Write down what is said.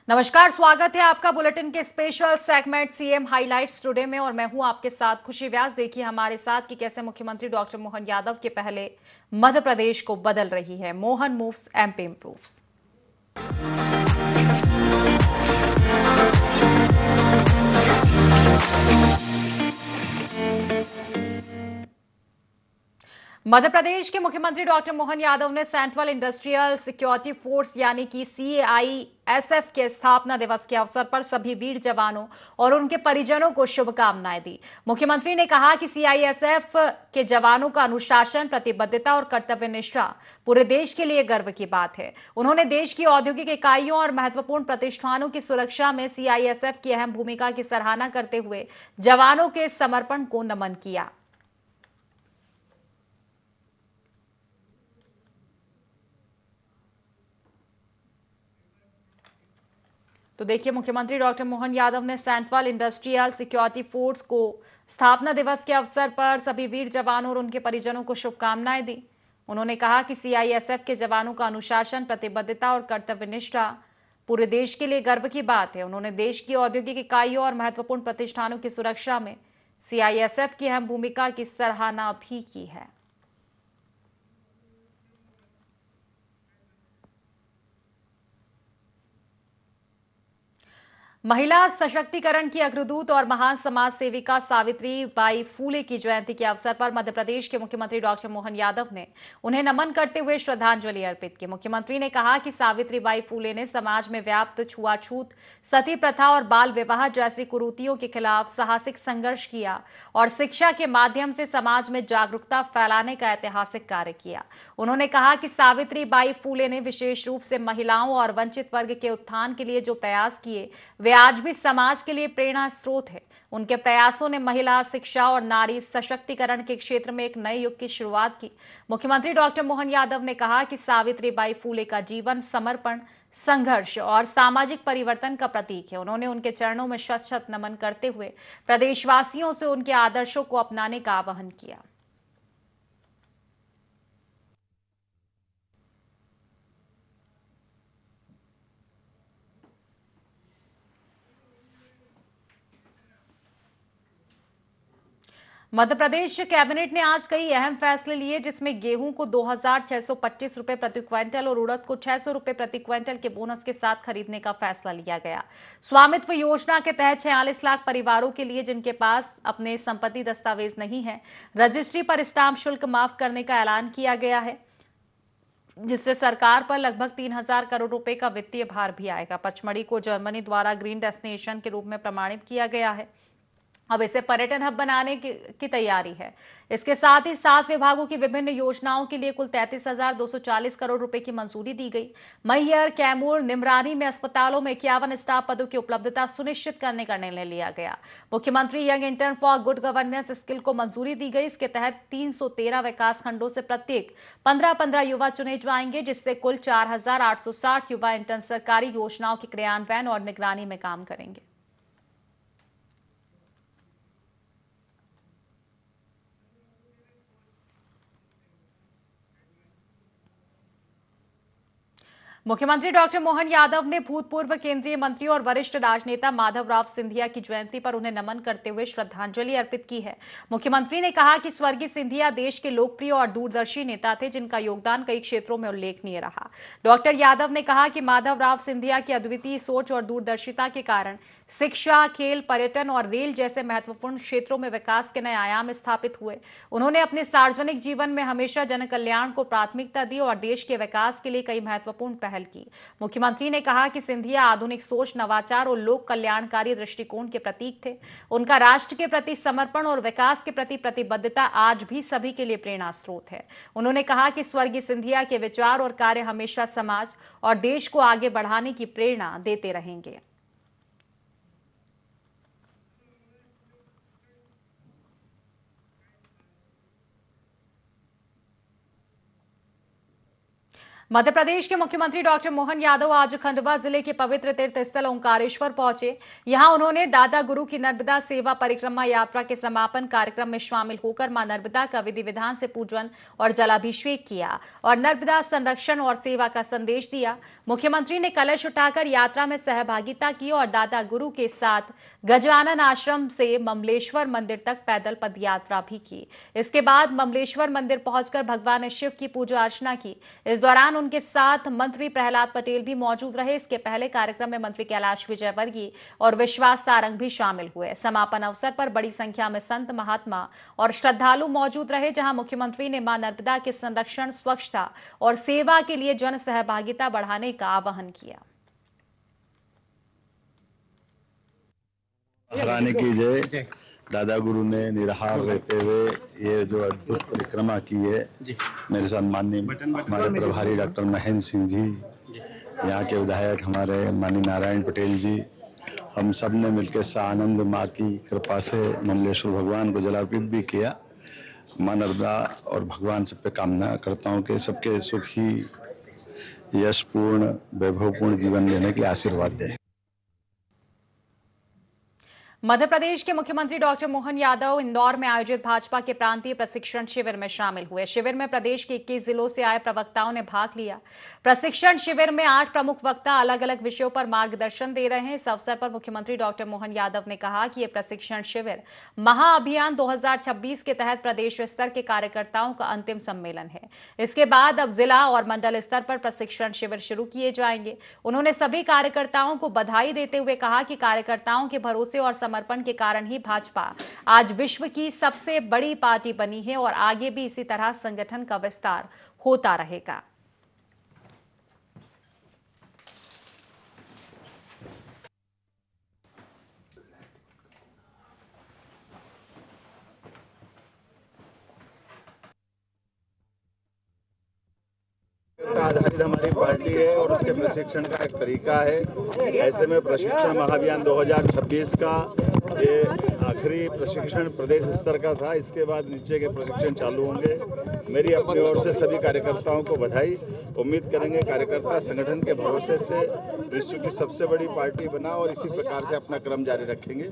नमस्कार, स्वागत है आपका बुलेटिन के special segment CM highlights today में और मैं हूं आपके साथ खुशी व्यास। देखिए हमारे साथ कि कैसे मुख्यमंत्री डॉक्टर मोहन यादव के पहले मध्य प्रदेश को बदल रही है। Mohan moves MP improves. Madhya Pradesh के मुख्यमंत्री डॉक्टर मोहन यादव ने सेंट्रल इंडस्ट्रियल सिक्योरिटी फोर्स यानी कि सीआईएसएफ के स्थापना दिवस के अवसर पर सभी वीर जवानों और उनके परिजनों को शुभकामनाएं दी। मुख्यमंत्री ने कहा कि सीआईएसएफ के जवानों का अनुशासन, प्रतिबद्धता और कर्तव्यनिष्ठा पूरे देश के लिए गर्व की बात है। उन्होंने देश की औद्योगिक इकाइयों और महत्वपूर्ण प्रतिष्ठानों की सुरक्षा में सीआईएसएफ की अहम भूमिका की सराहना करते हुए जवानों के समर्पण को नमन किया। तो देखिए मुख्यमंत्री डॉक्टर मोहन यादव ने सेंट्रल इंडस्ट्रियल सिक्योरिटी फोर्स को स्थापना दिवस के अवसर पर सभी वीर जवानों और उनके परिजनों को शुभकामनाएं दी। उन्होंने कहा कि सीआईएसएफ के जवानों का अनुशासन, प्रतिबद्धता और कर्तव्यनिष्ठा पूरे देश के लिए गर्व की बात है। उन्होंने देश की औद्योगिक इकाइयों और महत्वपूर्ण प्रतिष्ठानों की सुरक्षा में सीआईएसएफ की अहम भूमिका की सराहना भी की है। महिला सशक्तिकरण की अग्रदूत और महान समाज सेविका सावित्री बाई फूले की जयंती के अवसर पर मध्य प्रदेश के मुख्यमंत्री डॉक्टर मोहन यादव ने उन्हें नमन करते हुए श्रद्धांजलि अर्पित की। मुख्यमंत्री ने कहा कि सावित्री बाई फूले ने समाज में व्याप्त छुआछूत, सती प्रथा और बाल विवाह जैसी कुरीतियों के खिलाफ साहसिक संघर्ष किया और शिक्षा के माध्यम से समाज में जागरूकता फैलाने का ऐतिहासिक कार्य किया। उन्होंने कहा कि सावित्री बाई फूले ने विशेष रूप से महिलाओं और वंचित वर्ग के उत्थान के लिए जो प्रयास किए वे आज भी समाज के लिए प्रेरणा स्रोत है। उनके प्रयासों ने महिला शिक्षा और नारी सशक्तिकरण के क्षेत्र में एक नए युग की शुरुआत की। मुख्यमंत्री डॉक्टर मोहन यादव ने कहा कि सावित्री बाई फूले का जीवन समर्पण, संघर्ष और सामाजिक परिवर्तन का प्रतीक है। उन्होंने उनके चरणों में शत शत नमन करते हुए प्रदेशवासियों से उनके आदर्शों को अपनाने का आह्वान किया। मध्य प्रदेश कैबिनेट ने आज कई अहम फैसले लिए, जिसमें गेहूं को 2,625 रुपए प्रति क्विंटल और उड़द को 600 रुपए प्रति क्विंटल के बोनस के साथ खरीदने का फैसला लिया गया। स्वामित्व योजना के तहत 46 लाख परिवारों के लिए जिनके पास अपने संपत्ति दस्तावेज नहीं है, रजिस्ट्री पर स्टाम्प शुल्क माफ करने का ऐलान किया गया है, जिससे सरकार पर लगभग 3,000 करोड़ रुपए का वित्तीय भार भी आएगा। पचमढ़ी को जर्मनी द्वारा ग्रीन डेस्टिनेशन के रूप में प्रमाणित किया गया है। अब इसे पर्यटन हब बनाने की तैयारी है। इसके साथ ही 7 विभागों की विभिन्न योजनाओं के लिए कुल 33,240 करोड़ रुपए की मंजूरी दी गई। मैहर, कैमूर, निमरानी में अस्पतालों में 51 स्टाफ पदों की उपलब्धता सुनिश्चित करने का निर्णय लिया गया। मुख्यमंत्री young intern for good governance skill को मंजूरी दी गई। इसके तहत 313 विकास खंडों से प्रत्येक 15-15 युवा चुने जाएंगे, जिससे कुल 4,860 युवा इंटर्न सरकारी योजनाओं के क्रियान्वयन और निगरानी में काम करेंगे। मुख्यमंत्री डॉक्टर मोहन यादव ने भूतपूर्व केंद्रीय मंत्री और वरिष्ठ राजनेता माधवराव सिंधिया की जयंती पर उन्हें नमन करते हुए श्रद्धांजलि अर्पित की है। मुख्यमंत्री ने कहा कि स्वर्गीय सिंधिया देश के लोकप्रिय और दूरदर्शी नेता थे, जिनका योगदान कई क्षेत्रों में उल्लेखनीय रहा। डॉक्टर यादव ने कहा कि माधवराव सिंधिया की अद्वितीय सोच और दूरदर्शिता के कारण शिक्षा, खेल, पर्यटन और रेल जैसे महत्वपूर्ण क्षेत्रों में विकास के नए आयाम स्थापित हुए। उन्होंने अपने सार्वजनिक जीवन में हमेशा जनकल्याण को प्राथमिकता दी और देश के विकास के लिए कई महत्वपूर्ण पहल की। मुख्यमंत्री ने कहा कि सिंधिया आधुनिक सोच, नवाचार और लोक कल्याणकारी दृष्टिकोण के प्रतीक थे। उनका राष्ट्र के प्रति समर्पण और विकास के प्रति प्रतिबद्धता आज भी सभी के लिए प्रेरणा स्रोत है। उन्होंने कहा कि स्वर्गीय सिंधिया के विचार और कार्य हमेशा समाज और देश को आगे बढ़ाने की प्रेरणा देते रहेंगे। मध्य प्रदेश के मुख्यमंत्री डॉक्टर मोहन यादव आज खंडवा जिले के पवित्र तीर्थ स्थल ओंकारेश्वर पहुंचे। यहां उन्होंने दादा गुरु की नर्मदा सेवा परिक्रमा यात्रा के समापन कार्यक्रम में शामिल होकर मां नर्मदा का विधि विधान से पूजन और जलाभिषेक किया और नर्मदा संरक्षण और सेवा का संदेश दिया। मुख्यमंत्री ने कलश उठाकर यात्रा में सहभागिता की और दादा गुरु के साथ गजानन आश्रम से ममलेश्वर मंदिर तक पैदल पदयात्रा भी की। इसके बाद ममलेश्वर मंदिर पहुंचकर भगवान शिव की पूजा अर्चना की। इस दौरान उनके साथ मंत्री प्रहलाद पटेल भी मौजूद रहे। इसके पहले कार्यक्रम में मंत्री कैलाश विजयवर्गीय और विश्वास सारंग भी शामिल हुए। समापन अवसर पर बड़ी संख्या में संत महात्मा और श्रद्धालु मौजूद रहे, जहां मुख्यमंत्री ने मां नर्मदा के संरक्षण, स्वच्छता और सेवा के लिए जन सहभागिता बढ़ाने का आह्वान किया। हराने की जय। दादा गुरु ने निराहार रहते हुए ये जो अद्भुत परिक्रमा की है, मेरे साथ माननीय हमारे प्रभारी डॉक्टर महेंद्र सिंह जी, यहाँ के विधायक हमारे माननीय नारायण पटेल जी, हम सब ने मिलकर सानंद माँ की कृपा से ममलेश्वर भगवान को जलार्पित भी किया। मां नर्मदा और भगवान सब पे कामना करता हूँ कि सबके सुखी, यशपूर्ण, वैभवपूर्ण जीवन लेने के लिए आशीर्वाद दे। मध्य प्रदेश के मुख्यमंत्री डॉक्टर मोहन यादव इंदौर में आयोजित भाजपा के प्रांतीय प्रशिक्षण शिविर में शामिल हुए। शिविर में प्रदेश के 21 जिलों से आए प्रवक्ताओं ने भाग लिया। प्रशिक्षण शिविर में 8 प्रमुख वक्ता अलग अलग विषयों पर मार्गदर्शन दे रहे हैं। इस अवसर पर मुख्यमंत्री डॉक्टर मोहन यादव ने कहा कि यह प्रशिक्षण शिविर महाअभियान 2026 के तहत प्रदेश स्तर के कार्यकर्ताओं का अंतिम सम्मेलन है। इसके बाद अब जिला और मंडल स्तर पर प्रशिक्षण शिविर शुरू किए जाएंगे। उन्होंने सभी कार्यकर्ताओं को बधाई देते हुए कहा कि कार्यकर्ताओं के भरोसे और समर्पण के कारण ही भाजपा आज विश्व की सबसे बड़ी पार्टी बनी है और आगे भी इसी तरह संगठन का विस्तार होता रहेगा। आधारित हमारी पार्टी है और उसके प्रशिक्षण का एक तरीका है। ऐसे में प्रशिक्षण महाअभियान 2026 का ये आखिरी प्रशिक्षण प्रदेश स्तर का था। इसके बाद नीचे के प्रशिक्षण चालू होंगे। मेरी अपनी ओर से सभी कार्यकर्ताओं को बधाई। उम्मीद करेंगे कार्यकर्ता संगठन के भरोसे से विश्व की सबसे बड़ी पार्टी बना और इसी प्रकार से अपना क्रम जारी रखेंगे।